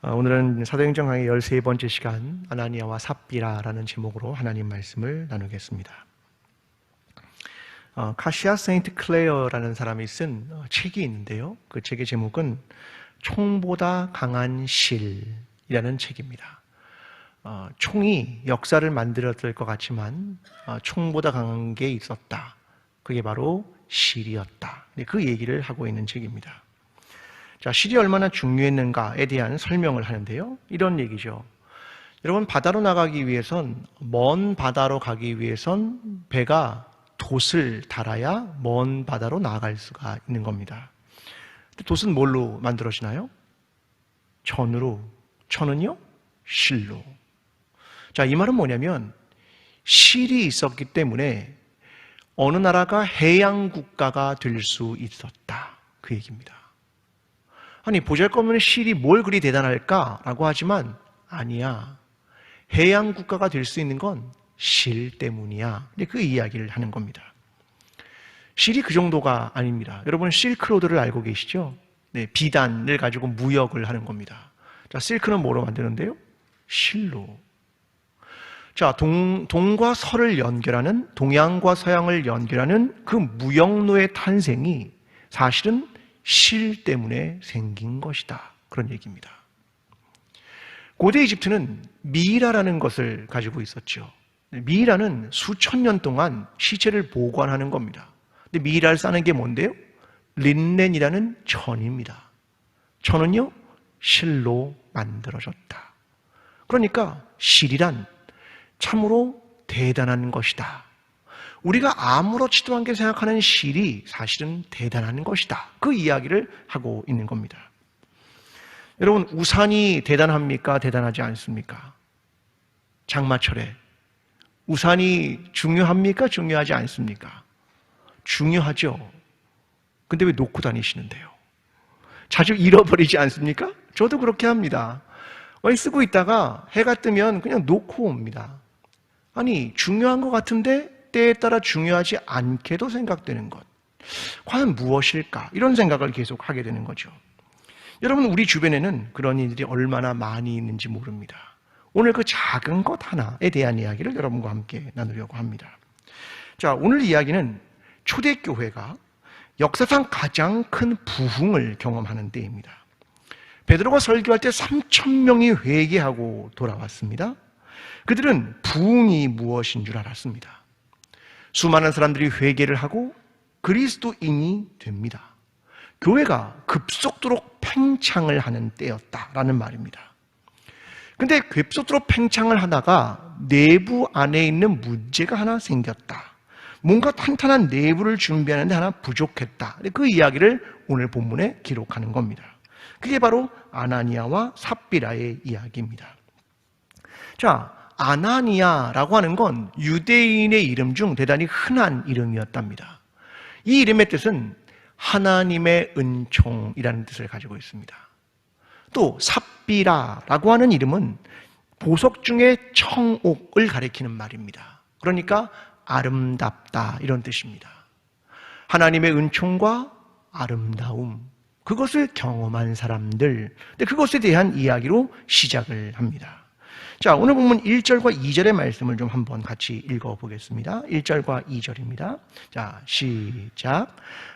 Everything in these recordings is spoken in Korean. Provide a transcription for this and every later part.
오늘은 사도행전 강의 13번째 시간 아나니아와 삽비라라는 제목으로 하나님 말씀을 나누겠습니다. 카시아 세인트 클레어라는 사람이 쓴 책이 있는데요. 그 책의 제목은 총보다 강한 실이라는 책입니다. 총이 역사를 만들었을 것 같지만 총보다 강한 게 있었다. 그게 바로 실이었다. 그 얘기를 하고 있는 책입니다. 자, 실이 얼마나 중요했는가에 대한 설명을 하는데요. 이런 얘기죠. 여러분, 바다로 나가기 위해선, 먼 바다로 가기 위해선 배가 돛을 달아야 먼 바다로 나아갈 수가 있는 겁니다. 돛은 뭘로 만들어지나요? 천으로. 천은요? 실로. 자, 이 말은 뭐냐면 실이 있었기 때문에 어느 나라가 해양 국가가 될 수 있었다. 그 얘기입니다. 아니, 보잘것없는 실이 뭘 그리 대단할까라고 하지만 아니야. 해양 국가가 될 수 있는 건 실 때문이야. 그 이야기를 하는 겁니다. 실이 그 정도가 아닙니다. 여러분, 실크로드를 알고 계시죠? 네, 비단을 가지고 무역을 하는 겁니다. 자, 실크는 뭐로 만드는데요? 실로. 자, 동과 서를 연결하는, 동양과 서양을 연결하는 그 무역로의 탄생이 사실은 실 때문에 생긴 것이다. 그런 얘기입니다. 고대 이집트는 미이라라는 것을 가지고 있었죠. 미이라는 수천 년 동안 시체를 보관하는 겁니다. 근데 미이라를 싸는 게 뭔데요? 린넨이라는 천입니다. 천은요, 실로 만들어졌다. 그러니까 실이란 참으로 대단한 것이다. 우리가 아무렇지도 않게 생각하는 실이 사실은 대단한 것이다. 그 이야기를 하고 있는 겁니다. 여러분, 우산이 대단합니까? 대단하지 않습니까? 장마철에 우산이 중요합니까? 중요하지 않습니까? 중요하죠. 근데 왜 놓고 다니시는데요? 자주 잃어버리지 않습니까? 저도 그렇게 합니다. 쓰고 있다가 해가 뜨면 그냥 놓고 옵니다. 아니, 중요한 것 같은데 때에 따라 중요하지 않게도 생각되는 것. 과연 무엇일까? 이런 생각을 계속 하게 되는 거죠. 여러분, 우리 주변에는 그런 일들이 얼마나 많이 있는지 모릅니다. 오늘 그 작은 것 하나에 대한 이야기를 여러분과 함께 나누려고 합니다. 자, 오늘 이야기는 초대교회가 역사상 가장 큰 부흥을 경험하는 때입니다. 베드로가 설교할 때 3,000명이 회개하고 돌아왔습니다. 그들은 부흥이 무엇인 줄 알았습니다. 수많은 사람들이 회개를 하고 그리스도인이 됩니다. 교회가 급속도로 팽창을 하는 때였다라는 말입니다. 근데 급속도로 팽창을 하다가 내부 안에 있는 문제가 하나 생겼다. 뭔가 탄탄한 내부를 준비하는데 하나 부족했다. 그 이야기를 오늘 본문에 기록하는 겁니다. 그게 바로 아나니아와 삽비라의 이야기입니다. 자, 아나니아라고 하는 건 유대인의 이름 중 대단히 흔한 이름이었답니다. 이 이름의 뜻은 하나님의 은총이라는 뜻을 가지고 있습니다. 또 삽비라라고 하는 이름은 보석 중에 청옥을 가리키는 말입니다. 그러니까 아름답다 이런 뜻입니다. 하나님의 은총과 아름다움, 그것을 경험한 사람들, 그것에 대한 이야기로 시작을 합니다. 자, 오늘 본문 1절과 2절의 말씀을 좀 한번 같이 읽어보겠습니다. 1절과 2절입니다. 자, 시작.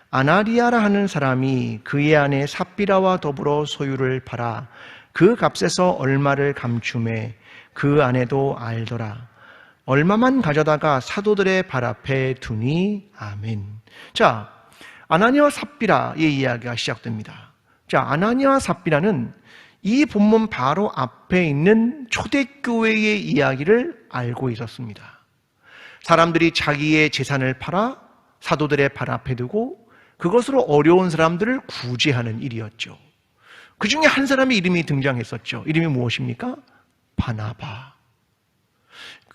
아나리아라 하는 사람이 그의 아내 삽비라와 더불어 소유를 팔아 그 값에서 얼마를 감춤해 그 아내도 알더라. 얼마만 가져다가 사도들의 발 앞에 두니. 아멘. 자, 아나니아와 삽비라의 이야기가 시작됩니다. 자, 아나니아와 삽비라는 이 본문 바로 앞에 있는 초대교회의 이야기를 알고 있었습니다. 사람들이 자기의 재산을 팔아 사도들의 발 앞에 두고 그것으로 어려운 사람들을 구제하는 일이었죠. 그 중에 한 사람의 이름이 등장했었죠. 이름이 무엇입니까? 바나바.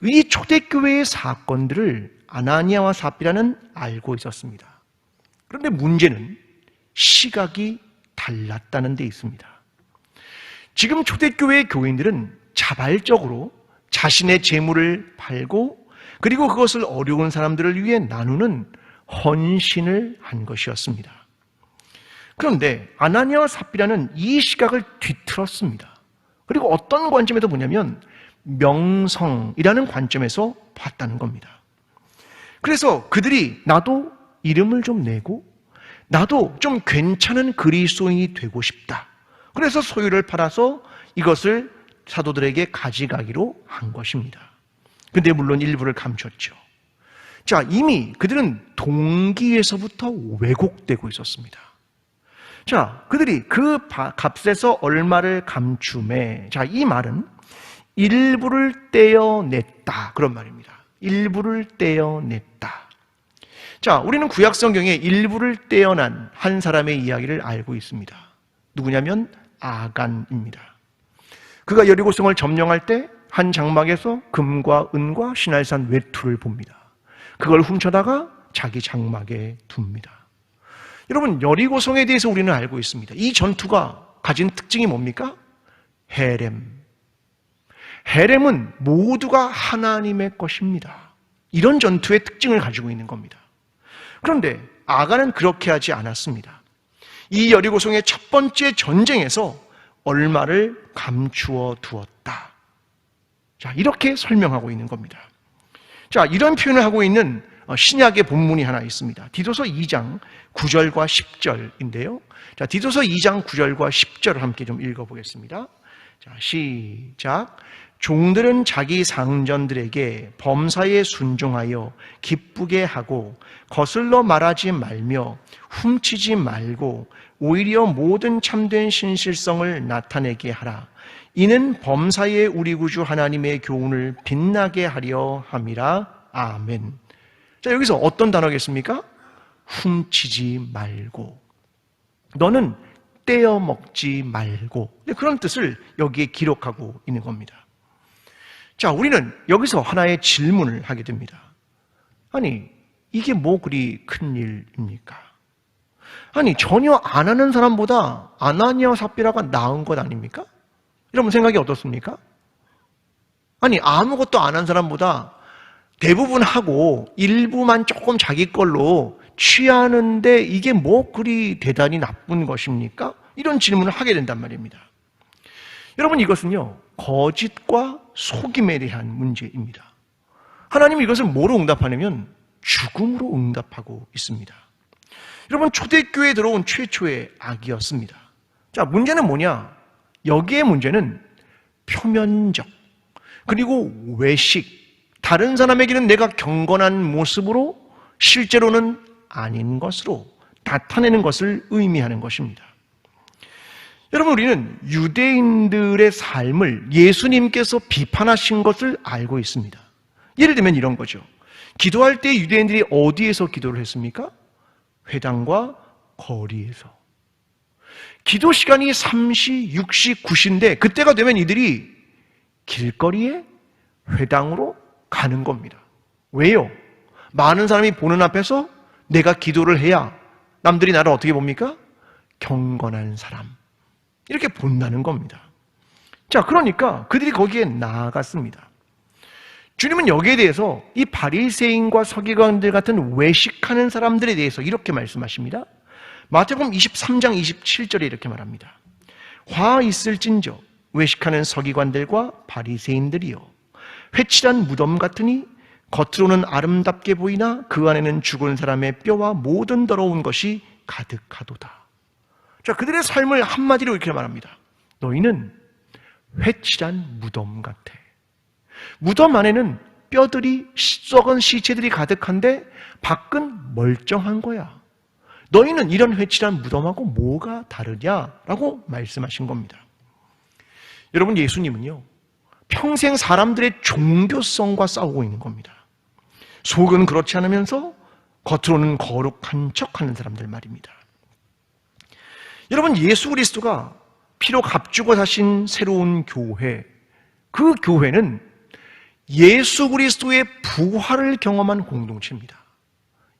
이 초대교회의 사건들을 아나니아와 삽비라는 알고 있었습니다. 그런데 문제는 시각이 달랐다는 데 있습니다. 지금 초대교회의 교인들은 자발적으로 자신의 재물을 팔고 그리고 그것을 어려운 사람들을 위해 나누는 헌신을 한 것이었습니다. 그런데 아나니아와 삽비라는 이 시각을 뒤틀었습니다. 그리고 어떤 관점에서 보냐면 명성이라는 관점에서 봤다는 겁니다. 그래서 그들이 나도 이름을 좀 내고 나도 좀 괜찮은 그리스도인이 되고 싶다. 그래서 소유를 팔아서 이것을 사도들에게 가져가기로 한 것입니다. 근데 물론 일부를 감췄죠. 자, 이미 그들은 동기에서부터 왜곡되고 있었습니다. 자, 그들이 그 값에서 얼마를 감춤해. 자, 이 말은 일부를 떼어냈다. 그런 말입니다. 일부를 떼어냈다. 자, 우리는 구약 성경에 일부를 떼어난 한 사람의 이야기를 알고 있습니다. 누구냐면 아간입니다. 그가 여리고성을 점령할 때 한 장막에서 금과 은과 신할산 외투를 봅니다. 그걸 훔쳐다가 자기 장막에 둡니다. 여러분, 여리고성에 대해서 우리는 알고 있습니다. 이 전투가 가진 특징이 뭡니까? 헤렘. 헤렘은 모두가 하나님의 것입니다. 이런 전투의 특징을 가지고 있는 겁니다. 그런데 아간은 그렇게 하지 않았습니다. 이 여리고성의 첫 번째 전쟁에서 얼마를 감추어 두었다. 자, 이렇게 설명하고 있는 겁니다. 자, 이런 표현을 하고 있는 신약의 본문이 하나 있습니다. 디도서 2장 9절과 10절인데요. 자, 디도서 2장 9절과 10절을 함께 좀 읽어보겠습니다. 자, 시작. 종들은 자기 상전들에게 범사에 순종하여 기쁘게 하고 거슬러 말하지 말며 훔치지 말고 오히려 모든 참된 신실성을 나타내게 하라. 이는 범사에 우리 구주 하나님의 교훈을 빛나게 하려 함이라. 아멘. 자, 여기서 어떤 단어겠습니까? 훔치지 말고, 너는 떼어 먹지 말고, 그런 뜻을 여기에 기록하고 있는 겁니다. 자, 우리는 여기서 하나의 질문을 하게 됩니다. 아니, 이게 뭐 그리 큰 일입니까? 아니, 전혀 안 하는 사람보다 아나니아와 삽비라가 나은 것 아닙니까? 여러분 생각이 어떻습니까? 아니, 아무것도 안 한 사람보다 대부분 하고 일부만 조금 자기 걸로 취하는데 이게 뭐 그리 대단히 나쁜 것입니까? 이런 질문을 하게 된단 말입니다. 여러분, 이것은요, 거짓과 속임에 대한 문제입니다. 하나님은 이것을 뭐로 응답하냐면 죽음으로 응답하고 있습니다. 여러분, 초대교회에 들어온 최초의 악이었습니다. 자, 문제는 뭐냐? 여기에 문제는 표면적, 그리고 외식, 다른 사람에게는 내가 경건한 모습으로 실제로는 아닌 것으로 나타내는 것을 의미하는 것입니다. 여러분, 우리는 유대인들의 삶을 예수님께서 비판하신 것을 알고 있습니다. 예를 들면 이런 거죠. 기도할 때 유대인들이 어디에서 기도를 했습니까? 회당과 거리에서. 기도 시간이 3시, 6시, 9시인데 그때가 되면 이들이 길거리에 회당으로 가는 겁니다. 왜요? 많은 사람이 보는 앞에서 내가 기도를 해야 남들이 나를 어떻게 봅니까? 경건한 사람, 이렇게 본다는 겁니다. 자, 그러니까 그들이 거기에 나아갔습니다. 주님은 여기에 대해서 이 바리새인과 서기관들 같은 외식하는 사람들에 대해서 이렇게 말씀하십니다. 마태복음 23장 27절에 이렇게 말합니다. 화 있을진저 외식하는 서기관들과 바리새인들이여, 회칠한 무덤 같으니 겉으로는 아름답게 보이나 그 안에는 죽은 사람의 뼈와 모든 더러운 것이 가득하도다. 자, 그들의 삶을 한마디로 이렇게 말합니다. 너희는 회칠한 무덤 같아. 무덤 안에는 뼈들이, 썩은 시체들이 가득한데 밖은 멀쩡한 거야. 너희는 이런 회칠한 무덤하고 뭐가 다르냐라고 말씀하신 겁니다. 여러분, 예수님은요, 평생 사람들의 종교성과 싸우고 있는 겁니다. 속은 그렇지 않으면서 겉으로는 거룩한 척하는 사람들 말입니다. 여러분, 예수 그리스도가 피로 값주고 사신 새로운 교회, 그 교회는 예수 그리스도의 부활을 경험한 공동체입니다.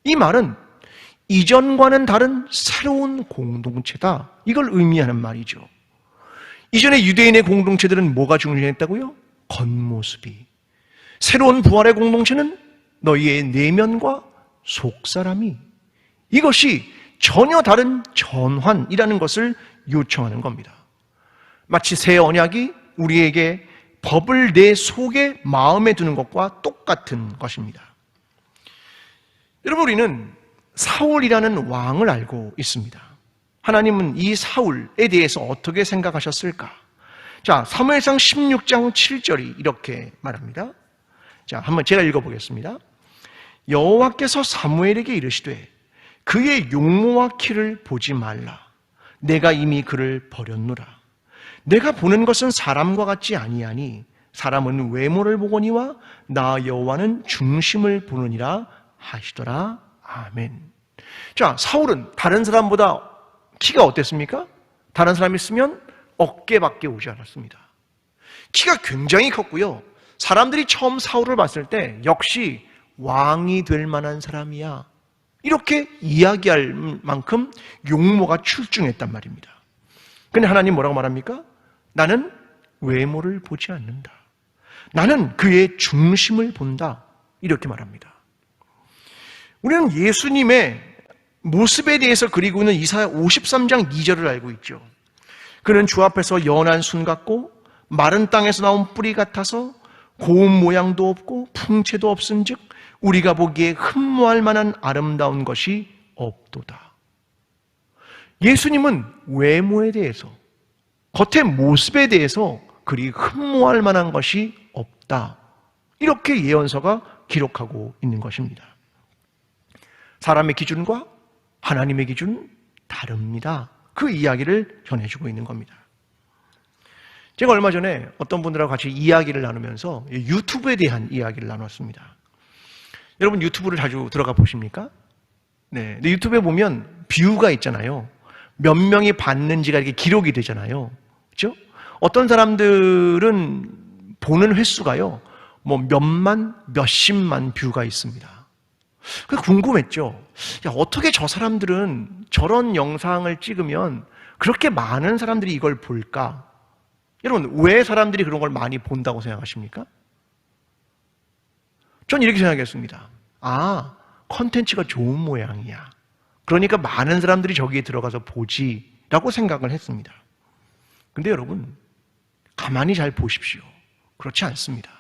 이 말은 이전과는 다른 새로운 공동체다, 이걸 의미하는 말이죠. 이전에 유대인의 공동체들은 뭐가 중요했다고요? 겉모습이. 새로운 부활의 공동체는 너희의 내면과 속사람이, 이것이 전혀 다른 전환이라는 것을 요청하는 겁니다. 마치 새 언약이 우리에게 법을 내 속에 마음에 두는 것과 똑같은 것입니다. 여러분, 우리는 사울이라는 왕을 알고 있습니다. 하나님은 이 사울에 대해서 어떻게 생각하셨을까? 자, 사무엘상 16장 7절이 이렇게 말합니다. 자, 한번 제가 읽어보겠습니다. 여호와께서 사무엘에게 이르시되 그의 용모와 키를 보지 말라. 내가 이미 그를 버렸노라. 내가 보는 것은 사람과 같지 아니하니 사람은 외모를 보거니와 나 여호와는 중심을 보느니라 하시더라. 아멘. 자, 사울은 다른 사람보다 키가 어땠습니까? 다른 사람이 있으면 어깨밖에 오지 않았습니다. 키가 굉장히 컸고요. 사람들이 처음 사울을 봤을 때 역시 왕이 될 만한 사람이야, 이렇게 이야기할 만큼 용모가 출중했단 말입니다. 근데 하나님 뭐라고 말합니까? 나는 외모를 보지 않는다. 나는 그의 중심을 본다. 이렇게 말합니다. 우리는 예수님의 모습에 대해서 그리고 있는 이사야 53장 2절을 알고 있죠. 그는 주 앞에서 연한 순 같고 마른 땅에서 나온 뿌리 같아서 고운 모양도 없고 풍채도 없은즉 우리가 보기에 흠모할 만한 아름다운 것이 없도다. 예수님은 외모에 대해서, 겉의 모습에 대해서 그리 흠모할 만한 것이 없다. 이렇게 예언서가 기록하고 있는 것입니다. 사람의 기준과 하나님의 기준은 다릅니다. 그 이야기를 전해주고 있는 겁니다. 제가 얼마 전에 어떤 분들하고 같이 이야기를 나누면서 유튜브에 대한 이야기를 나눴습니다. 여러분 유튜브를 자주 들어가 보십니까? 네. 근데 유튜브에 보면 뷰가 있잖아요. 몇 명이 봤는지가 이렇게 기록이 되잖아요. 그렇죠? 어떤 사람들은 보는 횟수가요, 뭐 몇만, 몇십만 뷰가 있습니다. 그게 궁금했죠. 야, 어떻게 저 사람들은 저런 영상을 찍으면 그렇게 많은 사람들이 이걸 볼까? 여러분, 왜 사람들이 그런 걸 많이 본다고 생각하십니까? 전 이렇게 생각했습니다. 아, 컨텐츠가 좋은 모양이야. 그러니까 많은 사람들이 저기에 들어가서 보지라고 생각을 했습니다. 근데 여러분, 가만히 잘 보십시오. 그렇지 않습니다.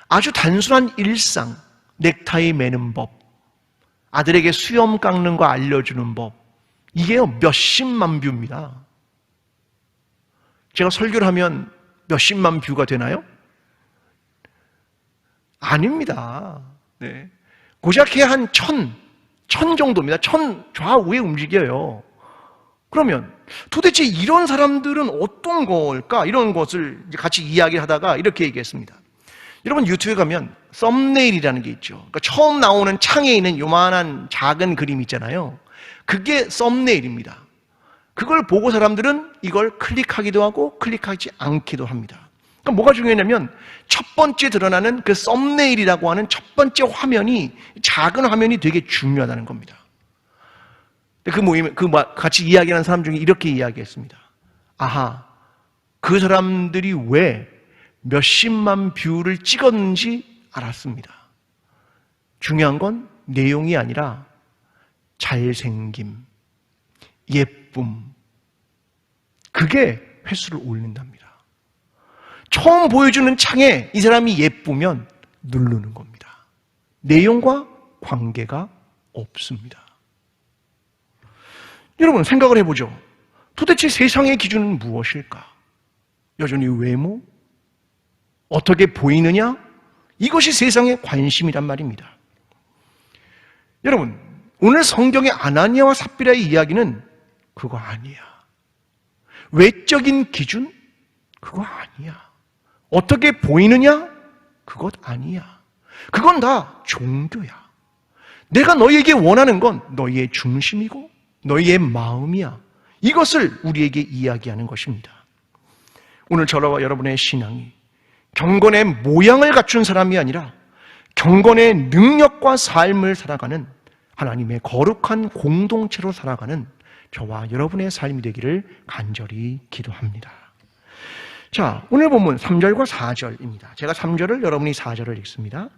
아주 단순한 일상, 넥타이 매는 법, 아들에게 수염 깎는 거 알려주는 법, 이게요 몇십만 뷰입니다. 제가 설교를 하면 몇십만 뷰가 되나요? 아닙니다. 네. 고작해야 한 천 정도입니다. 1000 좌우에 움직여요. 그러면 도대체 이런 사람들은 어떤 걸까? 이런 것을 같이 이야기를 하다가 이렇게 얘기했습니다. 여러분 유튜브에 가면 썸네일이라는 게 있죠. 그러니까 처음 나오는 창에 있는 요만한 작은 그림 있잖아요. 그게 썸네일입니다. 그걸 보고 사람들은 이걸 클릭하기도 하고 클릭하지 않기도 합니다. 그러니까 뭐가 중요하냐면 첫 번째 드러나는 그 썸네일이라고 하는 첫 번째 화면이, 작은 화면이 되게 중요하다는 겁니다. 그 모임, 같이 이야기하는 사람 중에 이렇게 이야기했습니다. 아하, 그 사람들이 왜 몇십만 뷰를 찍었는지 알았습니다. 중요한 건 내용이 아니라 잘생김, 예쁨, 그게 횟수를 올린답니다. 처음 보여주는 창에 이 사람이 예쁘면 누르는 겁니다. 내용과 관계가 없습니다. 여러분 생각을 해보죠. 도대체 세상의 기준은 무엇일까? 여전히 외모? 어떻게 보이느냐? 이것이 세상의 관심이란 말입니다. 여러분, 오늘 성경의 아나니아와 삽비라의 이야기는 그거 아니야. 외적인 기준? 그거 아니야. 어떻게 보이느냐? 그것 아니야. 그건 다 종교야. 내가 너희에게 원하는 건 너희의 중심이고 너희의 마음이야. 이것을 우리에게 이야기하는 것입니다. 오늘 저와 여러분의 신앙이 경건의 모양을 갖춘 사람이 아니라 경건의 능력과 삶을 살아가는 하나님의 거룩한 공동체로 살아가는 저와 여러분의 삶이 되기를 간절히 기도합니다. 자, 오늘 본문 3절과 4절입니다. 제가 3절을, 여러분이 4절을 읽습니다.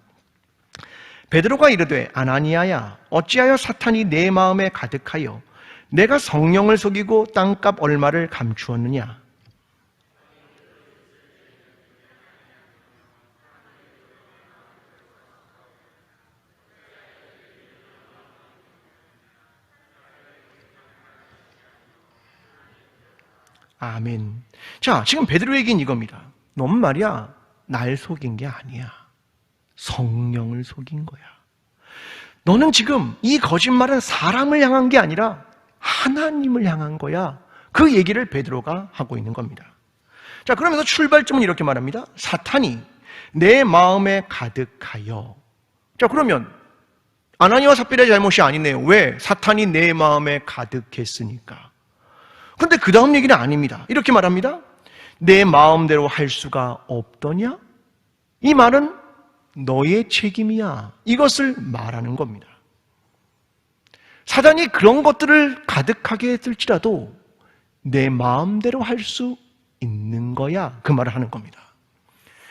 베드로가 이르되 아나니아야, 어찌하여 사탄이 내 마음에 가득하여 내가 성령을 속이고 땅값 얼마를 감추었느냐? 아멘. 자, 지금 베드로 얘기는 이겁니다. 넌 말이야, 날 속인 게 아니야. 성령을 속인 거야. 너는 지금 이 거짓말은 사람을 향한 게 아니라 하나님을 향한 거야. 그 얘기를 베드로가 하고 있는 겁니다. 자, 그러면서 출발점은 이렇게 말합니다. 사탄이 내 마음에 가득하여. 자, 그러면 아나니와 삽비라의 잘못이 아니네요. 왜? 사탄이 내 마음에 가득했으니까. 근데 그 다음 얘기는 아닙니다. 이렇게 말합니다. 내 마음대로 할 수가 없더냐? 이 말은 너의 책임이야. 이것을 말하는 겁니다. 사단이 그런 것들을 가득하게 했을지라도 내 마음대로 할 수 있는 거야. 그 말을 하는 겁니다.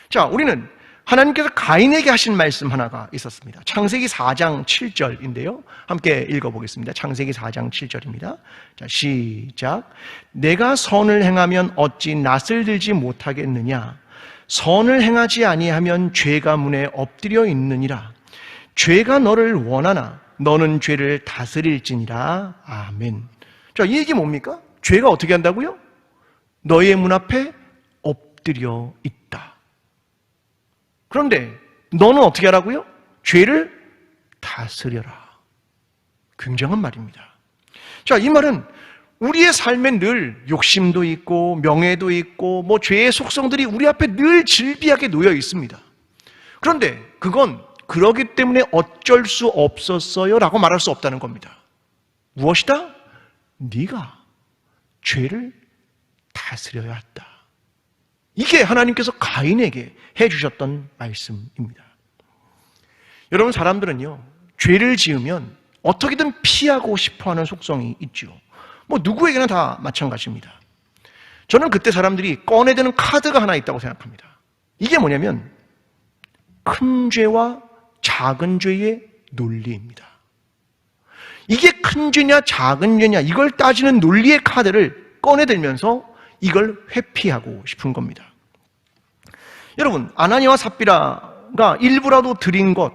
자, 우리는 하나님께서 가인에게 하신 말씀 하나가 있었습니다. 창세기 4장 7절인데요. 함께 읽어보겠습니다. 창세기 4장 7절입니다. 자, 시작. 내가 선을 행하면 어찌 낯을 들지 못하겠느냐? 선을 행하지 아니하면 죄가 문에 엎드려 있느니라. 죄가 너를 원하나 너는 죄를 다스릴지니라. 아멘. 자, 이 얘기 뭡니까? 죄가 어떻게 한다고요? 너의 문 앞에 엎드려 있다. 그런데 너는 어떻게 하라고요? 죄를 다스려라. 굉장한 말입니다. 자, 이 말은 우리의 삶에 늘 욕심도 있고 명예도 있고 뭐 죄의 속성들이 우리 앞에 늘 질비하게 놓여 있습니다. 그런데 그건 그러기 때문에 어쩔 수 없었어요 라고 말할 수 없다는 겁니다. 무엇이다? 네가 죄를 다스려야 한다. 이게 하나님께서 가인에게 해주셨던 말씀입니다. 여러분, 사람들은요, 죄를 지으면 어떻게든 피하고 싶어하는 속성이 있죠. 뭐 누구에게나 다 마찬가지입니다. 저는 그때 사람들이 꺼내드는 카드가 하나 있다고 생각합니다. 이게 뭐냐면 큰 죄와 작은 죄의 논리입니다. 이게 큰 죄냐 작은 죄냐 이걸 따지는 논리의 카드를 꺼내들면서 이걸 회피하고 싶은 겁니다. 여러분, 아나니와 삽비라가 일부라도 드린 것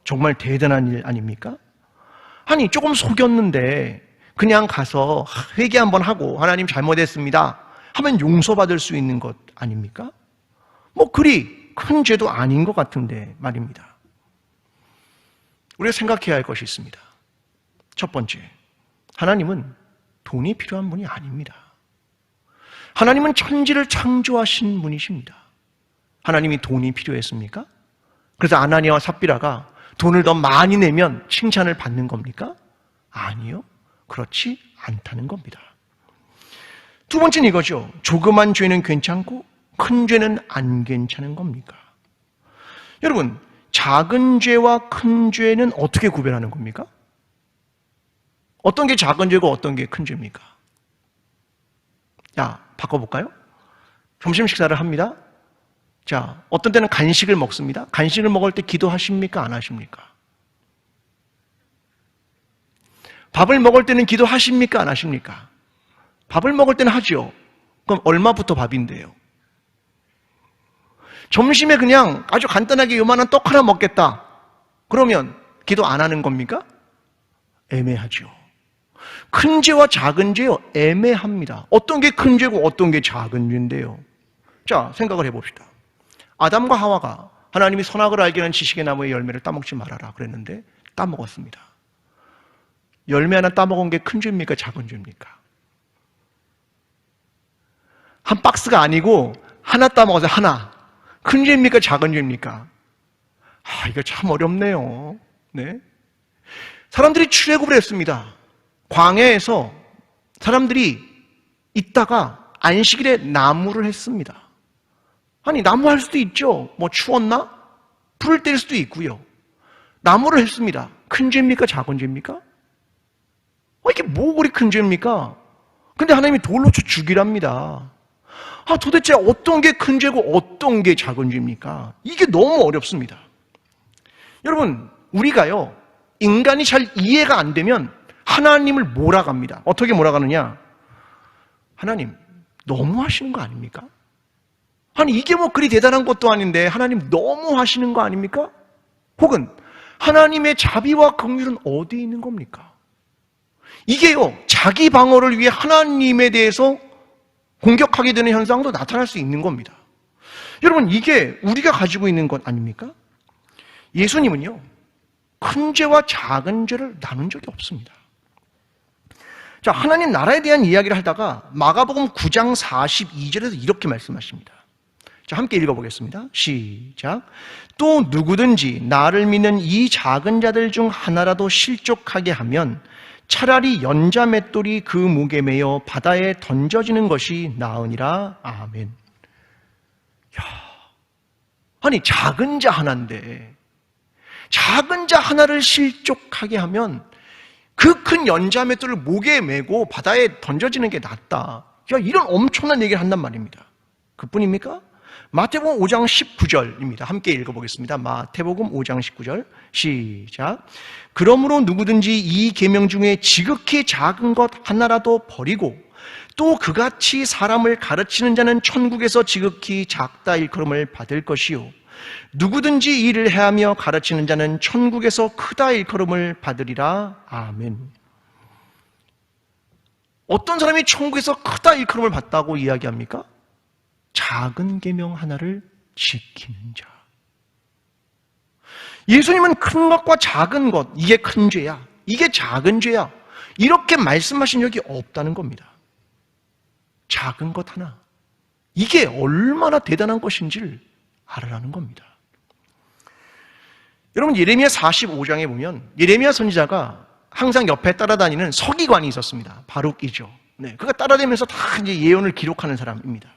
정말 대단한 일 아닙니까? 아니, 조금 속였는데 그냥 가서 회개 한번 하고 하나님 잘못했습니다 하면 용서받을 수 있는 것 아닙니까? 뭐 그리 큰 죄도 아닌 것 같은데 말입니다. 우리가 생각해야 할 것이 있습니다. 첫 번째, 하나님은 돈이 필요한 분이 아닙니다. 하나님은 천지를 창조하신 분이십니다. 하나님이 돈이 필요했습니까? 그래서 아나니아와 삽비라가 돈을 더 많이 내면 칭찬을 받는 겁니까? 아니요. 그렇지 않다는 겁니다. 두 번째는 이거죠. 조그만 죄는 괜찮고 큰 죄는 안 괜찮은 겁니까? 여러분, 작은 죄와 큰 죄는 어떻게 구별하는 겁니까? 어떤 게 작은 죄고 어떤 게 큰 죄입니까? 자, 바꿔볼까요? 점심 식사를 합니다. 자, 어떤 때는 간식을 먹습니다. 간식을 먹을 때 기도하십니까? 안 하십니까? 밥을 먹을 때는 기도하십니까? 안 하십니까? 밥을 먹을 때는 하죠. 그럼 얼마부터 밥인데요? 점심에 그냥 아주 간단하게 요만한 떡 하나 먹겠다. 그러면 기도 안 하는 겁니까? 애매하죠. 큰 죄와 작은 죄요, 애매합니다. 어떤 게 큰 죄고 어떤 게 작은 죄인데요. 자, 생각을 해봅시다. 아담과 하와가 하나님이 선악을 알게 하는 지식의 나무의 열매를 따먹지 말아라 그랬는데 따먹었습니다. 열매 하나 따먹은 게 큰 죄입니까? 작은 죄입니까? 한 박스가 아니고 하나 따먹어서 하나. 큰 죄입니까? 작은 죄입니까? 이거 참 어렵네요. 네. 사람들이 출애굽을 했습니다. 광야에서 사람들이 있다가 안식일에 나무를 했습니다. 아니, 나무 할 수도 있죠. 뭐 추웠나? 불을 뗄 수도 있고요. 나무를 했습니다. 큰 죄입니까? 작은 죄입니까? 이게 뭐 그리 큰 죄입니까? 근데 하나님이 돌로 쳐 죽이랍니다. 도대체 어떤 게 큰 죄고 어떤 게 작은 죄입니까? 이게 너무 어렵습니다. 여러분, 우리가요, 인간이 잘 이해가 안 되면 하나님을 몰아갑니다. 어떻게 몰아가느냐? 하나님, 너무 하시는 거 아닙니까? 아니, 이게 뭐 그리 대단한 것도 아닌데 하나님 너무 하시는 거 아닙니까? 혹은 하나님의 자비와 긍휼은 어디에 있는 겁니까? 이게요, 자기 방어를 위해 하나님에 대해서 공격하게 되는 현상도 나타날 수 있는 겁니다. 여러분, 이게 우리가 가지고 있는 것 아닙니까? 예수님은요, 큰 죄와 작은 죄를 나눈 적이 없습니다. 자, 하나님 나라에 대한 이야기를 하다가 마가복음 9장 42절에서 이렇게 말씀하십니다. 자, 함께 읽어보겠습니다. 시작. 또 누구든지 나를 믿는 이 작은 자들 중 하나라도 실족하게 하면 차라리 연자 맷돌이 그 목에 매여 바다에 던져지는 것이 나으니라. 아멘. 야, 아니 작은 자 하나인데 작은 자 하나를 실족하게 하면 그 큰 연자 맷돌을 목에 메고 바다에 던져지는 게 낫다. 야, 이런 엄청난 얘기를 한단 말입니다. 그뿐입니까? 마태복음 5장 19절입니다. 함께 읽어보겠습니다. 마태복음 5장 19절 시작. 그러므로 누구든지 이 계명 중에 지극히 작은 것 하나라도 버리고 또 그같이 사람을 가르치는 자는 천국에서 지극히 작다 일컬음을 받을 것이요 누구든지 일을 해하며 가르치는 자는 천국에서 크다 일컬음을 받으리라. 아멘. 어떤 사람이 천국에서 크다 일컬음을 받다고 이야기합니까? 작은 계명 하나를 지키는 자. 예수님은 큰 것과 작은 것, 이게 큰 죄야, 이게 작은 죄야, 이렇게 말씀하신 적이 없다는 겁니다. 작은 것 하나, 이게 얼마나 대단한 것인지를 알아라는 겁니다. 여러분, 예레미야 45장에 보면 예레미야 선지자가 항상 옆에 따라다니는 서기관이 있었습니다. 바룩이죠. 네, 그가 따라다니면서 다 이제 예언을 기록하는 사람입니다.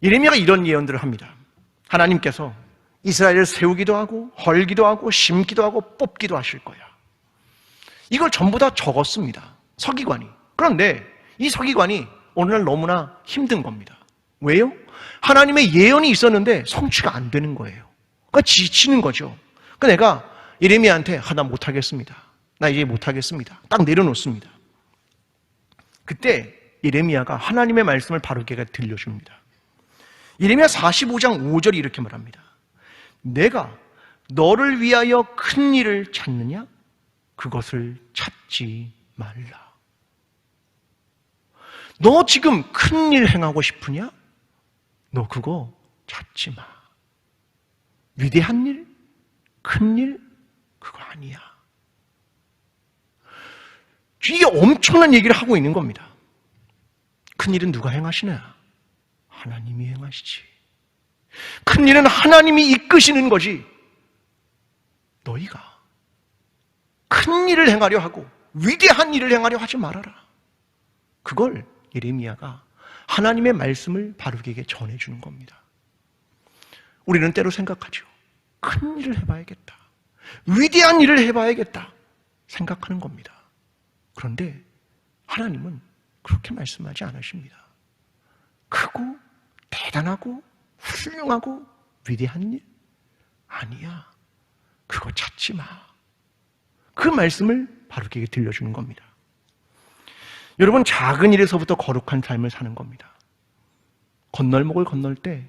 예레미야가 이런 예언들을 합니다. 하나님께서 이스라엘을 세우기도 하고 헐기도 하고 심기도 하고 뽑기도 하실 거야. 이걸 전부 다 적었습니다. 서기관이. 그런데 이 서기관이 오늘날 너무나 힘든 겁니다. 왜요? 하나님의 예언이 있었는데 성취가 안 되는 거예요. 그러니까 지치는 거죠. 그러니까 내가 예레미야한테 나 못하겠습니다. 나 이제 못하겠습니다. 딱 내려놓습니다. 그때 예레미야가 하나님의 말씀을 바르게 들려줍니다. 예레미야 45장 5절이 이렇게 말합니다. 내가 너를 위하여 큰 일을 찾느냐? 그것을 찾지 말라. 너 지금 큰 일 행하고 싶으냐? 너 그거 찾지 마. 위대한 일, 큰 일, 그거 아니야. 이게 엄청난 얘기를 하고 있는 겁니다. 큰 일은 누가 행하시냐? 하나님이 행하시지. 큰 일은 하나님이 이끄시는 거지. 너희가 큰 일을 행하려 하고 위대한 일을 행하려 하지 말아라. 그걸 예레미야가 하나님의 말씀을 바룩에게 전해주는 겁니다. 우리는 때로 생각하죠. 큰 일을 해봐야겠다. 위대한 일을 해봐야겠다. 생각하는 겁니다. 그런데 하나님은 그렇게 말씀하지 않으십니다. 크고 대단하고 훌륭하고 위대한 일? 아니야. 그거 찾지 마. 그 말씀을 바룩에게 들려주는 겁니다. 여러분, 작은 일에서부터 거룩한 삶을 사는 겁니다. 건널목을 건널 때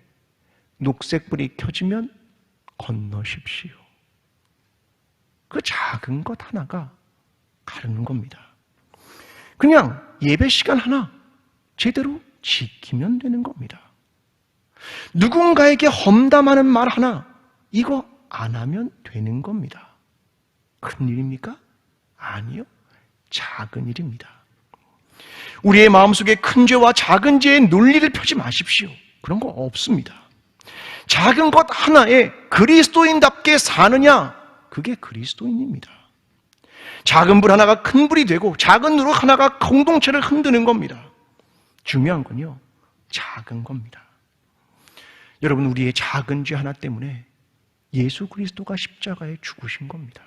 녹색불이 켜지면 건너십시오. 그 작은 것 하나가 가르는 겁니다. 그냥 예배 시간 하나 제대로 지키면 되는 겁니다. 누군가에게 험담하는 말 하나, 이거 안 하면 되는 겁니다. 큰 일입니까? 아니요. 작은 일입니다. 우리의 마음속에 큰 죄와 작은 죄의 논리를 펴지 마십시오. 그런 거 없습니다. 작은 것 하나에 그리스도인답게 사느냐, 그게 그리스도인입니다. 작은 불 하나가 큰 불이 되고 작은 누룩 하나가 공동체를 흔드는 겁니다. 중요한 건요, 작은 겁니다. 여러분, 우리의 작은 죄 하나 때문에 예수 그리스도가 십자가에 죽으신 겁니다.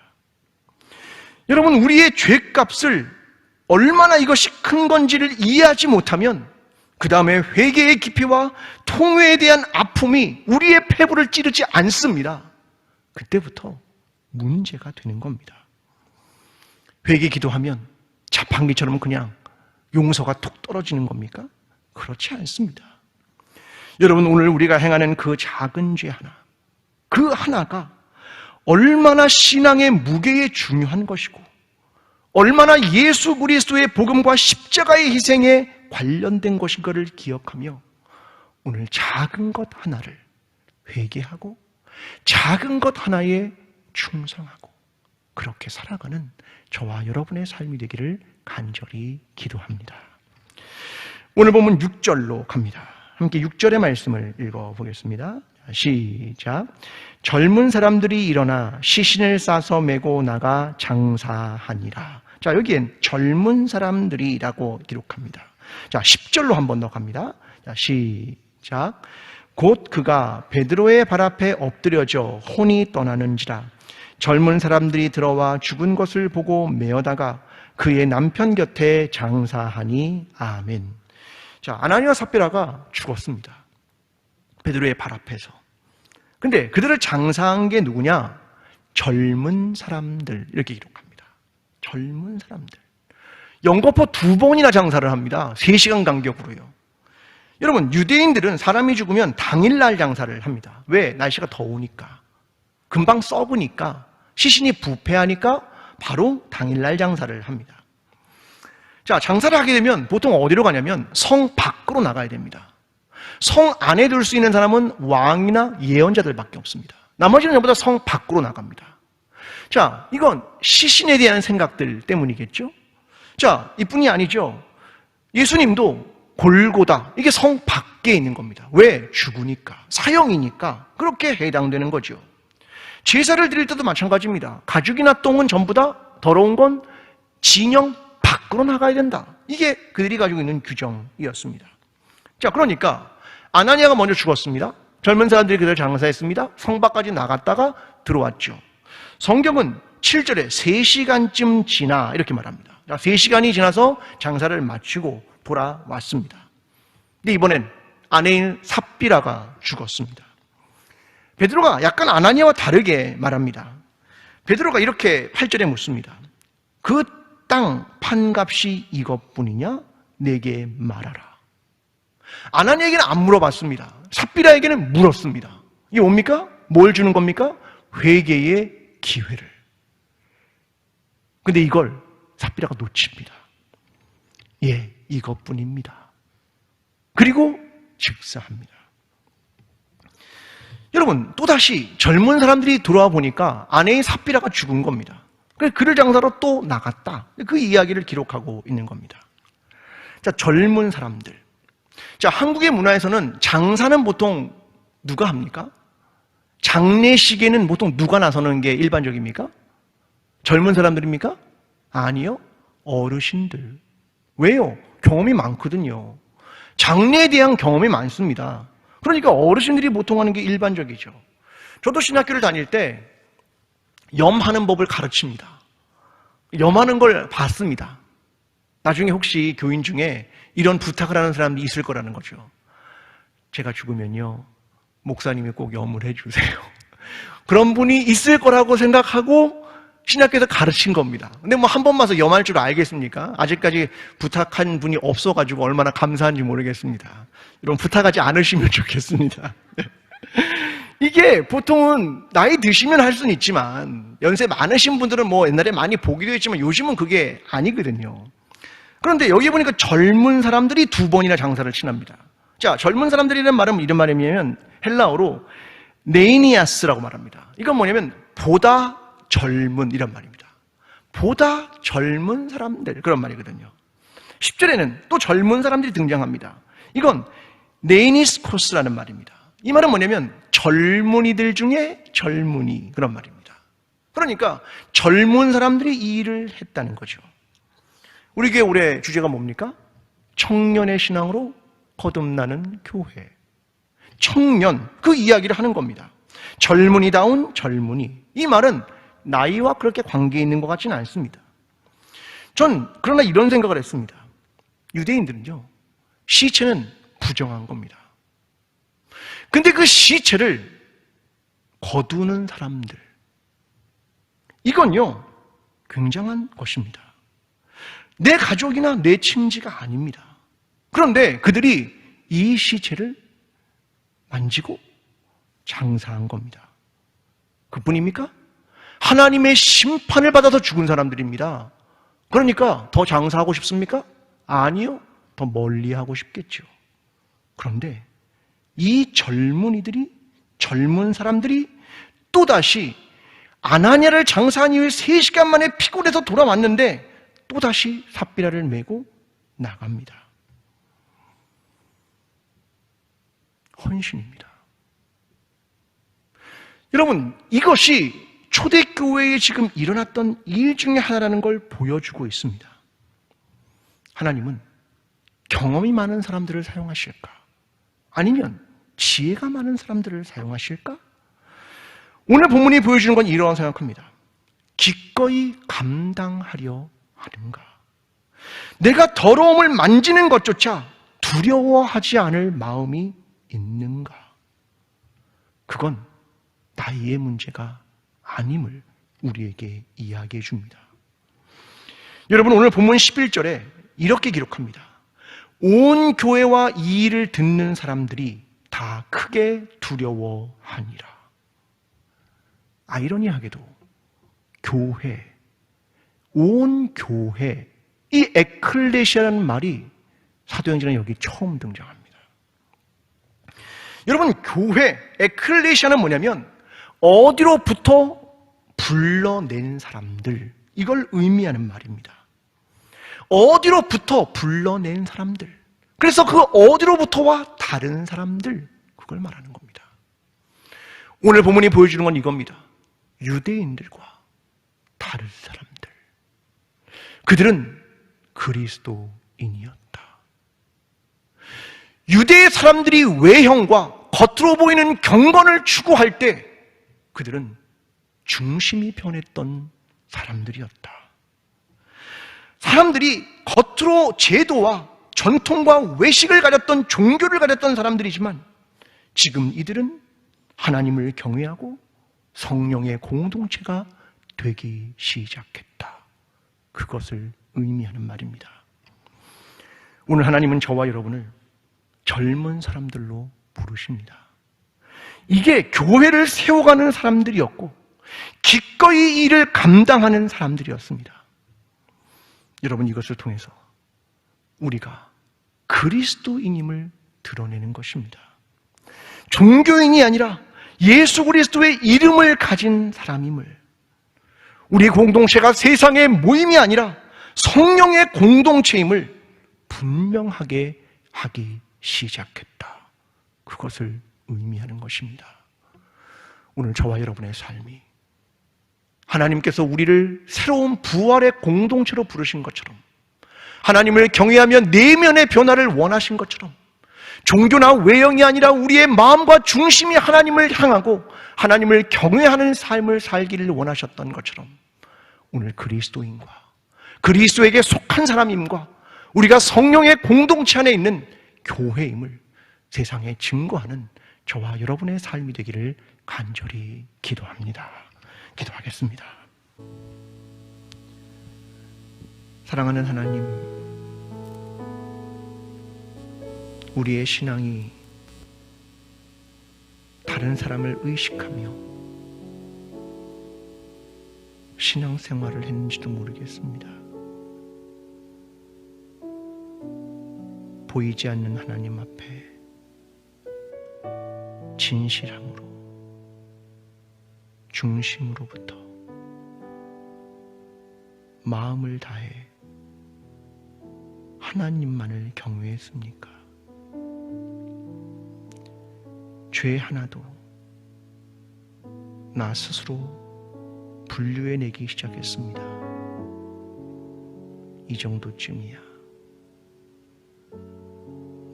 여러분, 우리의 죄값을 얼마나 이것이 큰 건지를 이해하지 못하면 그 다음에 회개의 깊이와 통회에 대한 아픔이 우리의 폐부를 찌르지 않습니다. 그때부터 문제가 되는 겁니다. 회개 기도하면 자판기처럼 그냥 용서가 툭 떨어지는 겁니까? 그렇지 않습니다. 여러분, 오늘 우리가 행하는 그 작은 죄 하나, 그 하나가 얼마나 신앙의 무게에 중요한 것이고 얼마나 예수 그리스도의 복음과 십자가의 희생에 관련된 것인 것을 기억하며 오늘 작은 것 하나를 회개하고 작은 것 하나에 충성하고 그렇게 살아가는 저와 여러분의 삶이 되기를 간절히 기도합니다. 오늘 보면 6절로 갑니다. 함께 6절의 말씀을 읽어보겠습니다. 시작. 젊은 사람들이 일어나 시신을 싸서 메고 나가 장사하니라. 자, 여기엔 젊은 사람들이라고 기록합니다. 자, 10절로 한 번 더 갑니다. 자, 시작. 곧 그가 베드로의 발 앞에 엎드려져 혼이 떠나는지라. 젊은 사람들이 들어와 죽은 것을 보고 메어다가 그의 남편 곁에 장사하니 아멘. 자, 아나니와 삽비라가 죽었습니다. 베드로의 발 앞에서. 근데 그들을 장사한 게 누구냐? 젊은 사람들, 이렇게 기록합니다. 젊은 사람들. 연거푸 2번이나 장사를 합니다. 3시간 간격으로요. 여러분, 유대인들은 사람이 죽으면 당일날 장사를 합니다. 왜? 날씨가 더우니까. 금방 썩으니까. 시신이 부패하니까 바로 당일날 장사를 합니다. 자, 장사를 하게 되면 보통 어디로 가냐면 성 밖으로 나가야 됩니다. 성 안에 둘 수 있는 사람은 왕이나 예언자들밖에 없습니다. 나머지는 전부 다 성 밖으로 나갑니다. 자, 이건 시신에 대한 생각들 때문이겠죠? 자, 이뿐이 아니죠. 예수님도 골고다, 이게 성 밖에 있는 겁니다. 왜? 죽으니까, 사형이니까 그렇게 해당되는 거죠. 제사를 드릴 때도 마찬가지입니다. 가죽이나 똥은 전부 다 더러운 건 진영 밖으로 나가야 된다. 이게 그들이 가지고 있는 규정이었습니다. 자, 그러니까 아나니아가 먼저 죽었습니다. 젊은 사람들이 그들 장사했습니다. 성 밖까지 나갔다가 들어왔죠. 성경은 7절에 3시간쯤 지나 이렇게 말합니다. 3시간이 지나서 장사를 마치고 돌아왔습니다. 근데 이번엔 아내인 삽비라가 죽었습니다. 베드로가 약간 아나니아와 다르게 말합니다. 베드로가 이렇게 8절에 묻습니다. 그 땅 판값이 이것뿐이냐? 내게 말하라. 아나니아에게는 안 물어봤습니다. 삽비라에게는 물었습니다. 이게 뭡니까? 뭘 주는 겁니까? 회개의 기회를. 근데 이걸 삽비라가 놓칩니다. 예, 이것뿐입니다. 그리고 즉사합니다. 여러분, 또다시 젊은 사람들이 돌아와 보니까 아내인 삽비라가 죽은 겁니다. 그래서 그를 장사로 또 나갔다. 그 이야기를 기록하고 있는 겁니다. 자, 젊은 사람들. 자, 한국의 문화에서는 장사는 보통 누가 합니까? 장례식에는 보통 누가 나서는 게 일반적입니까? 젊은 사람들입니까? 아니요. 어르신들. 왜요? 경험이 많거든요. 장례에 대한 경험이 많습니다. 그러니까 어르신들이 보통 하는 게 일반적이죠. 저도 신학교를 다닐 때 염하는 법을 가르칩니다. 염하는 걸 봤습니다. 나중에 혹시 교인 중에 이런 부탁을 하는 사람이 있을 거라는 거죠. 제가 죽으면요, 목사님이 꼭 염을 해주세요. 그런 분이 있을 거라고 생각하고 신학교에서 가르친 겁니다. 근데 뭐 한 번 봐서 염할 줄 알겠습니까? 아직까지 부탁한 분이 없어가지고 얼마나 감사한지 모르겠습니다. 여러분, 부탁하지 않으시면 좋겠습니다. 이게 보통은 나이 드시면 할 수는 있지만, 연세 많으신 분들은 뭐 옛날에 많이 보기도 했지만 요즘은 그게 아니거든요. 그런데 여기 보니까 젊은 사람들이 2번이나 장사를 친합니다. 자, 젊은 사람들이라는 말은 이런 말이냐면 헬라어로 네이니아스라고 말합니다. 이건 뭐냐면 보다 젊은, 이런 말입니다. 보다 젊은 사람들, 그런 말이거든요. 10절에는 또 젊은 사람들이 등장합니다. 이건 네이니스코스라는 말입니다. 이 말은 뭐냐면 젊은이들 중에 젊은이, 그런 말입니다. 그러니까 젊은 사람들이 이 일을 했다는 거죠. 우리 교회 올해 주제가 뭡니까? 청년의 신앙으로 거듭나는 교회. 청년, 그 이야기를 하는 겁니다. 젊은이다운 젊은이. 이 말은 나이와 그렇게 관계 있는 것 같지는 않습니다. 전 그러나 이런 생각을 했습니다. 유대인들은요, 시체는 부정한 겁니다. 근데 그 시체를 거두는 사람들, 이건요 굉장한 것입니다. 내 가족이나 내 친지가 아닙니다. 그런데 그들이 이 시체를 만지고 장사한 겁니다. 그뿐입니까? 하나님의 심판을 받아서 죽은 사람들입니다. 그러니까 더 장사하고 싶습니까? 아니요. 더 멀리하고 싶겠죠. 그런데 이 젊은 사람들이 또다시 아나니아를 장사한 이후에 3시간 만에 피곤해서 돌아왔는데 또다시 삽비라를 메고 나갑니다. 헌신입니다. 여러분, 이것이 초대교회에 지금 일어났던 일 중에 하나라는 걸 보여주고 있습니다. 하나님은 경험이 많은 사람들을 사용하실까? 아니면 지혜가 많은 사람들을 사용하실까? 오늘 본문이 보여주는 건 이러한 생각합니다. 기꺼이 감당하려 하는가? 내가 더러움을 만지는 것조차 두려워하지 않을 마음이 있는가? 그건 나이의 문제가 아님을 우리에게 이야기해 줍니다. 여러분, 오늘 본문 11절에 이렇게 기록합니다. 온 교회와 이 일을 듣는 사람들이 다 크게 두려워하니라. 아이러니하게도 교회, 온 교회, 이 에클레시아라는 말이 사도행전에 여기 처음 등장합니다. 여러분, 교회, 에클레시아는 뭐냐면 어디로부터 불러낸 사람들, 이걸 의미하는 말입니다. 어디로부터 불러낸 사람들. 그래서 그 어디로부터와 다른 사람들, 그걸 말하는 겁니다. 오늘 본문이 보여주는 건 이겁니다. 유대인들과 다른 사람들. 그들은 그리스도인이었다. 유대의 사람들이 외형과 겉으로 보이는 경건을 추구할 때 그들은 중심이 변했던 사람들이었다. 사람들이 겉으로 제도와 전통과 외식을 가졌던, 종교를 가졌던 사람들이지만 지금 이들은 하나님을 경외하고 성령의 공동체가 되기 시작했다. 그것을 의미하는 말입니다. 오늘 하나님은 저와 여러분을 젊은 사람들로 부르십니다. 이게 교회를 세워가는 사람들이었고 기꺼이 이 일을 감당하는 사람들이었습니다. 여러분, 이것을 통해서 우리가 그리스도인임을 드러내는 것입니다. 종교인이 아니라 예수 그리스도의 이름을 가진 사람임을, 우리 공동체가 세상의 모임이 아니라 성령의 공동체임을 분명하게 하기 시작했다. 그것을 의미하는 것입니다. 오늘 저와 여러분의 삶이 하나님께서 우리를 새로운 부활의 공동체로 부르신 것처럼, 하나님을 경외하며 내면의 변화를 원하신 것처럼, 종교나 외형이 아니라 우리의 마음과 중심이 하나님을 향하고 하나님을 경외하는 삶을 살기를 원하셨던 것처럼, 오늘 그리스도인과 그리스도에게 속한 사람임과 우리가 성령의 공동체 안에 있는 교회임을 세상에 증거하는 저와 여러분의 삶이 되기를 간절히 기도합니다. 기도하겠습니다. 사랑하는 하나님, 우리의 신앙이 다른 사람을 의식하며 신앙생활을 했는지도 모르겠습니다. 보이지 않는 하나님 앞에 진실함으로, 중심으로부터 마음을 다해 하나님만을 경외했습니까? 죄 하나도 나 스스로 분류해내기 시작했습니다. 이 정도쯤이야.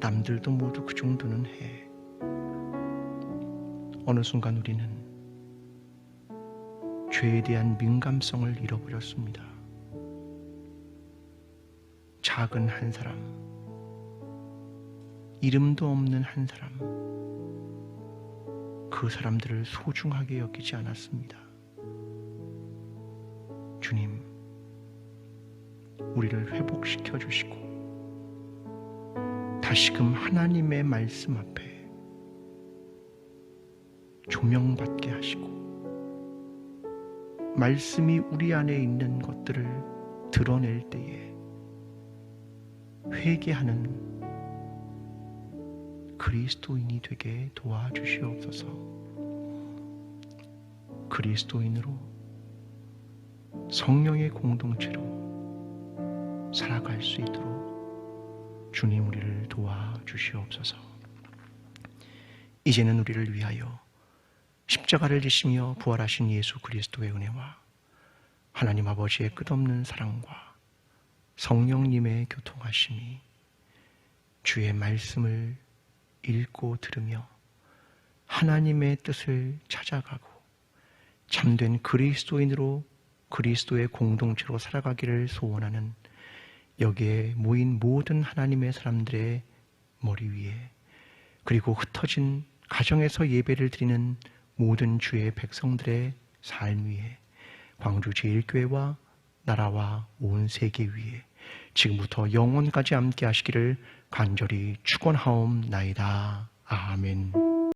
남들도 모두 그 정도는 해. 어느 순간 우리는 죄에 대한 민감성을 잃어버렸습니다. 작은 한 사람, 이름도 없는 한 사람, 그 사람들을 소중하게 여기지 않았습니다. 주님, 우리를 회복시켜 주시고 다시금 하나님의 말씀 앞에 조명받게 하시고 말씀이 우리 안에 있는 것들을 드러낼 때에 회개하는 그리스도인이 되게 도와주시옵소서. 그리스도인으로 성령의 공동체로 살아갈 수 있도록 주님 우리를 도와주시옵소서. 이제는 우리를 위하여 십자가를 지시며 부활하신 예수 그리스도의 은혜와 하나님 아버지의 끝없는 사랑과 성령님의 교통하심이 주의 말씀을 읽고 들으며 하나님의 뜻을 찾아가고 참된 그리스도인으로 그리스도의 공동체로 살아가기를 소원하는 여기에 모인 모든 하나님의 사람들의 머리 위에, 그리고 흩어진 가정에서 예배를 드리는 모든 주의 백성들의 삶 위에, 광주 제일교회와 나라와 온 세계 위에 지금부터 영원까지 함께 하시기를 간절히 축원하옵나이다. 아멘.